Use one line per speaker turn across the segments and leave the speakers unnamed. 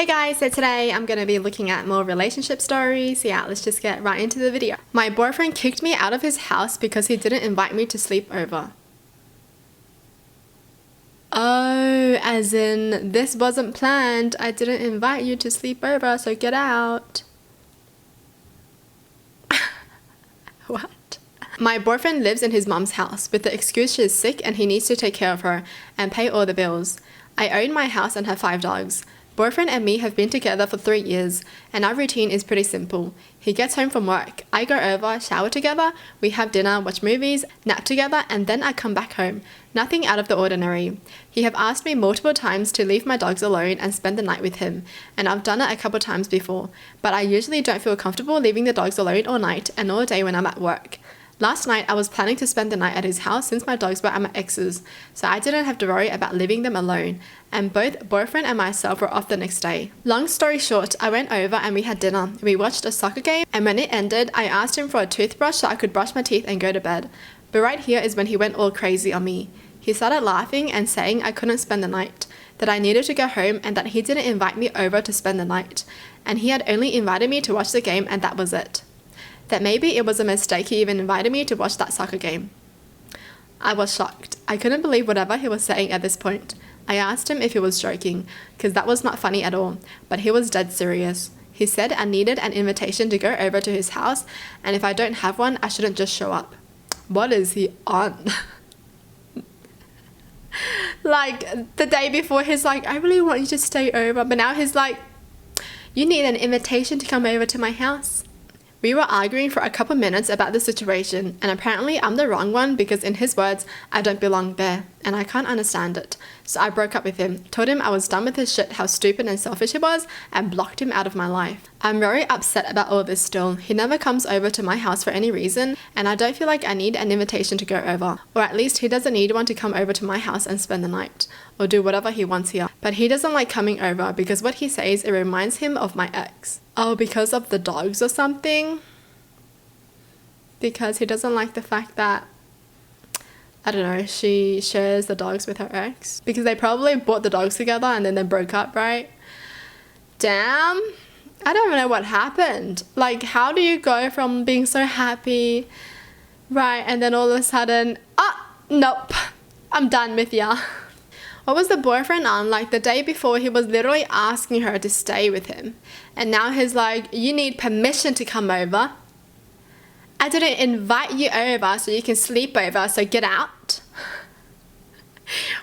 Hey guys, so today I'm going to be looking at more relationship stories. Yeah, let's just get right into the video. My boyfriend kicked me out of his house because he didn't invite me to sleep over. Oh, as in this wasn't planned. I didn't invite you to sleep over, so get out. What? My boyfriend lives in his mom's house with the excuse she is sick and he needs to take care of her and pay all the bills. I own my house and have 5 dogs. Boyfriend and me have been together for 3 years, and our routine is pretty simple. He gets home from work, I go over, shower together, we have dinner, watch movies, nap together, and then I come back home. Nothing out of the ordinary. He have asked me multiple times to leave my dogs alone and spend the night with him, and I've done it a couple times before, but I usually don't feel comfortable leaving the dogs alone all night and all day when I'm at work. Last night, I was planning to spend the night at his house since my dogs were at my ex's, so I didn't have to worry about leaving them alone, and both boyfriend and myself were off the next day. Long story short, I went over and we had dinner. We watched a soccer game, and when it ended, I asked him for a toothbrush so I could brush my teeth and go to bed. But right here is when he went all crazy on me. He started laughing and saying I couldn't spend the night, that I needed to go home and that he didn't invite me over to spend the night, and he had only invited me to watch the game and that was it. That maybe it was a mistake he even invited me to watch that soccer game. I was shocked. I couldn't believe whatever he was saying at this point. I asked him if he was joking, because that was not funny at all, but he was dead serious. He said I needed an invitation to go over to his house, and if I don't have one, I shouldn't just show up. What is he on? Like, the day before, he's like, I really want you to stay over, but now he's like, you need an invitation to come over to my house. We were arguing for a couple minutes about the situation, and apparently I'm the wrong one because in his words, I don't belong there, and I can't understand it. So I broke up with him, told him I was done with his shit, how stupid and selfish he was, and blocked him out of my life. I'm very upset about all this still. He never comes over to my house for any reason, and I don't feel like I need an invitation to go over, or at least he doesn't need one to come over to my house and spend the night, or do whatever he wants here. But he doesn't like coming over because what he says, it reminds him of my ex. Oh, because of the dogs or something? Because he doesn't like the fact that, I don't know, she shares the dogs with her ex. Because they probably bought the dogs together and then they broke up, right? Damn. I don't even know what happened. Like, how do you go from being so happy, right, and then all of a sudden, nope, I'm done with ya. What was the boyfriend on? Like, the day before, he was literally asking her to stay with him. And now he's like, you need permission to come over. I didn't invite you over so you can sleep over, so get out.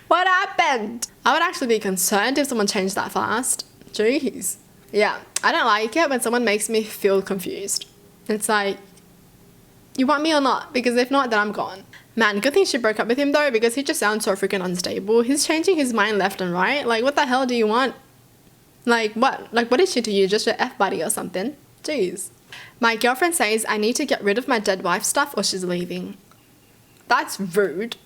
What happened? I would actually be concerned if someone changed that fast. Jeez. Yeah, I don't like it when someone makes me feel confused. It's like, you want me or not? Because if not, then I'm gone. Man, good thing she broke up with him though, because he just sounds so freaking unstable. He's changing his mind left and right. Like, what the hell do you want? Like, what? Like, what is she to you? Just your F-buddy or something? Jeez. My girlfriend says I need to get rid of my dead wife stuff or she's leaving. That's rude.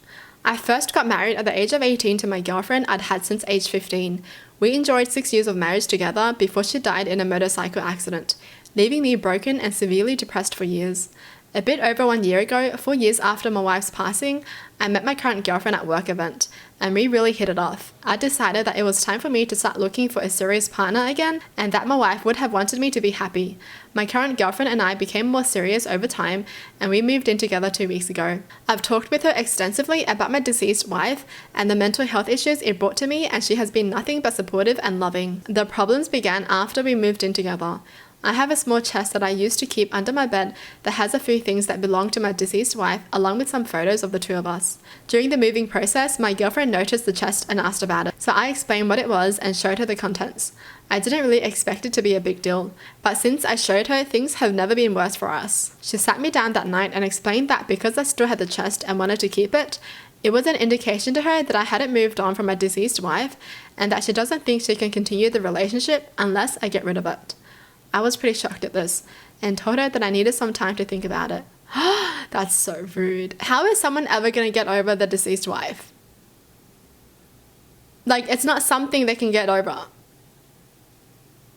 I first got married at the age of 18 to my girlfriend I'd had since age 15. We enjoyed 6 years of marriage together before she died in a motorcycle accident, leaving me broken and severely depressed for years. A bit over 1 year ago, 4 years after my wife's passing, I met my current girlfriend at work event, and we really hit it off. I decided that it was time for me to start looking for a serious partner again, and that my wife would have wanted me to be happy. My current girlfriend and I became more serious over time, and we moved in together 2 weeks ago. I've talked with her extensively about my deceased wife and the mental health issues it brought to me, and she has been nothing but supportive and loving. The problems began after we moved in together. I have a small chest that I used to keep under my bed that has a few things that belong to my deceased wife, along with some photos of the two of us. During the moving process, my girlfriend noticed the chest and asked about it, so I explained what it was and showed her the contents. I didn't really expect it to be a big deal, but since I showed her, things have never been worse for us. She sat me down that night and explained that because I still had the chest and wanted to keep it, it was an indication to her that I hadn't moved on from my deceased wife and that she doesn't think she can continue the relationship unless I get rid of it. I was pretty shocked at this and told her that I needed some time to think about it. That's so rude. How is someone ever going to get over the deceased wife? Like, it's not something they can get over.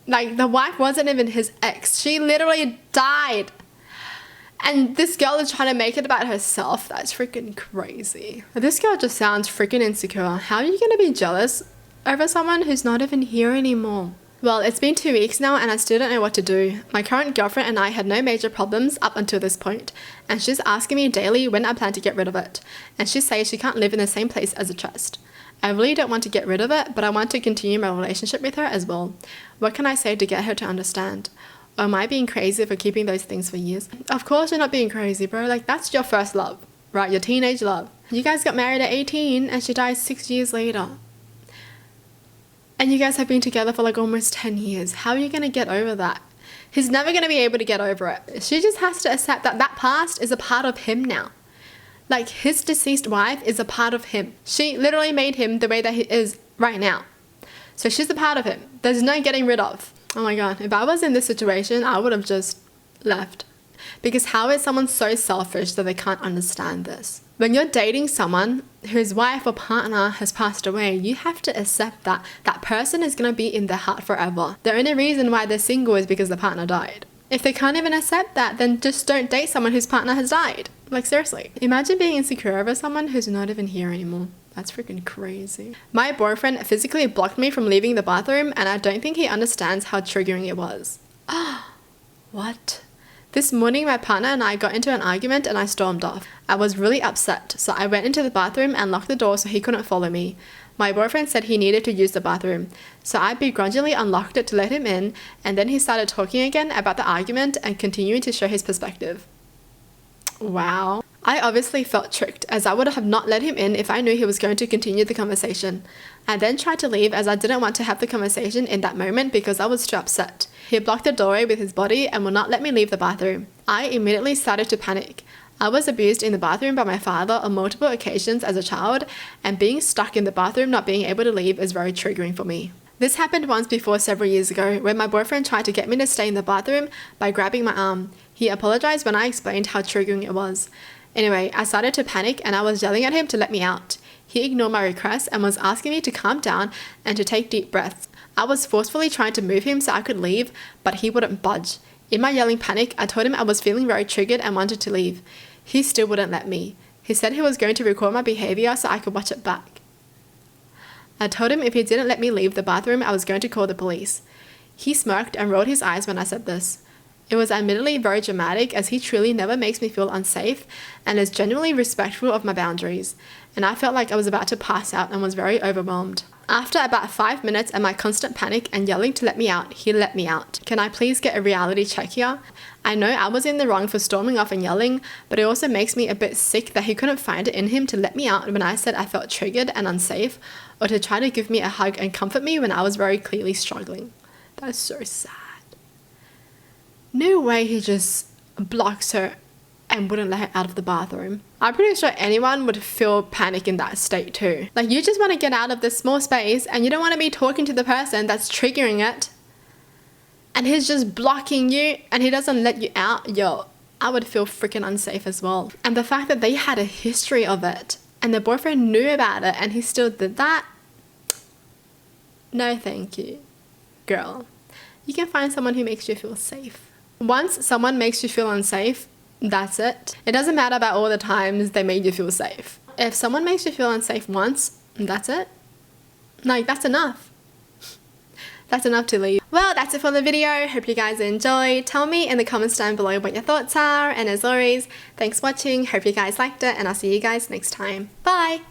Like, the wife wasn't even his ex. She literally died. And this girl is trying to make it about herself. That's freaking crazy. This girl just sounds freaking insecure. How are you going to be jealous over someone who's not even here anymore? Well, it's been 2 weeks now and I still don't know what to do. My current girlfriend and I had no major problems up until this point, and she's asking me daily when I plan to get rid of it, and she says she can't live in the same place as a chest. I really don't want to get rid of it, but I want to continue my relationship with her as well. What can I say to get her to understand? Or am I being crazy for keeping those things for years? Of course you're not being crazy, bro. Like, that's your first love, right? Your teenage love. You guys got married at 18 and she died 6 years later. And you guys have been together for like almost 10 years. How are you going to get over that? He's never going to be able to get over it. She just has to accept that that past is a part of him now. Like, his deceased wife is a part of him. She literally made him the way that he is right now. So she's a part of him. There's no getting rid of. Oh my God. If I was in this situation, I would have just left. Because how is someone so selfish that they can't understand this? When you're dating someone whose wife or partner has passed away, you have to accept that that person is going to be in their heart forever. The only reason why they're single is because the partner died. If they can't even accept that, then just don't date someone whose partner has died. Like, seriously. Imagine being insecure over someone who's not even here anymore. That's freaking crazy. My boyfriend physically blocked me from leaving the bathroom, and I don't think he understands how triggering it was. What? This morning, my partner and I got into an argument and I stormed off. I was really upset, so I went into the bathroom and locked the door so he couldn't follow me. My boyfriend said he needed to use the bathroom, so I begrudgingly unlocked it to let him in, and then he started talking again about the argument and continuing to show his perspective. Wow. I obviously felt tricked, as I would have not let him in if I knew he was going to continue the conversation. I then tried to leave as I didn't want to have the conversation in that moment because I was too upset. He blocked the doorway with his body and would not let me leave the bathroom. I immediately started to panic. I was abused in the bathroom by my father on multiple occasions as a child, and being stuck in the bathroom not being able to leave is very triggering for me. This happened once before several years ago when my boyfriend tried to get me to stay in the bathroom by grabbing my arm. He apologized when I explained how triggering it was. Anyway, I started to panic and I was yelling at him to let me out. He ignored my request and was asking me to calm down and to take deep breaths. I was forcefully trying to move him so I could leave, but he wouldn't budge. In my yelling panic, I told him I was feeling very triggered and wanted to leave. He still wouldn't let me. He said he was going to record my behavior so I could watch it back. I told him if he didn't let me leave the bathroom, I was going to call the police. He smirked and rolled his eyes when I said this. It was admittedly very dramatic, as he truly never makes me feel unsafe and is genuinely respectful of my boundaries, and I felt like I was about to pass out and was very overwhelmed. After about 5 minutes and my constant panic and yelling to let me out, he let me out. Can I please get a reality check here? I know I was in the wrong for storming off and yelling, but it also makes me a bit sick that he couldn't find it in him to let me out when I said I felt triggered and unsafe, or to try to give me a hug and comfort me when I was very clearly struggling. That's so sad. No way he just blocks her and wouldn't let her out of the bathroom. I'm pretty sure anyone would feel panic in that state too. Like, you just want to get out of this small space and you don't want to be talking to the person that's triggering it, and he's just blocking you and he doesn't let you out. Yo, I would feel freaking unsafe as well. And the fact that they had a history of it and the boyfriend knew about it and he still did that? No thank you, girl. You can find someone who makes you feel safe. Once someone makes you feel unsafe, that's it. It doesn't matter about all the times they made you feel safe. If someone makes you feel unsafe once, that's it. Like, that's enough. That's enough to leave. Well, that's it for the video. Hope you guys enjoyed. Tell me in the comments down below what your thoughts are. And as always, thanks for watching. Hope you guys liked it, and I'll see you guys next time. Bye!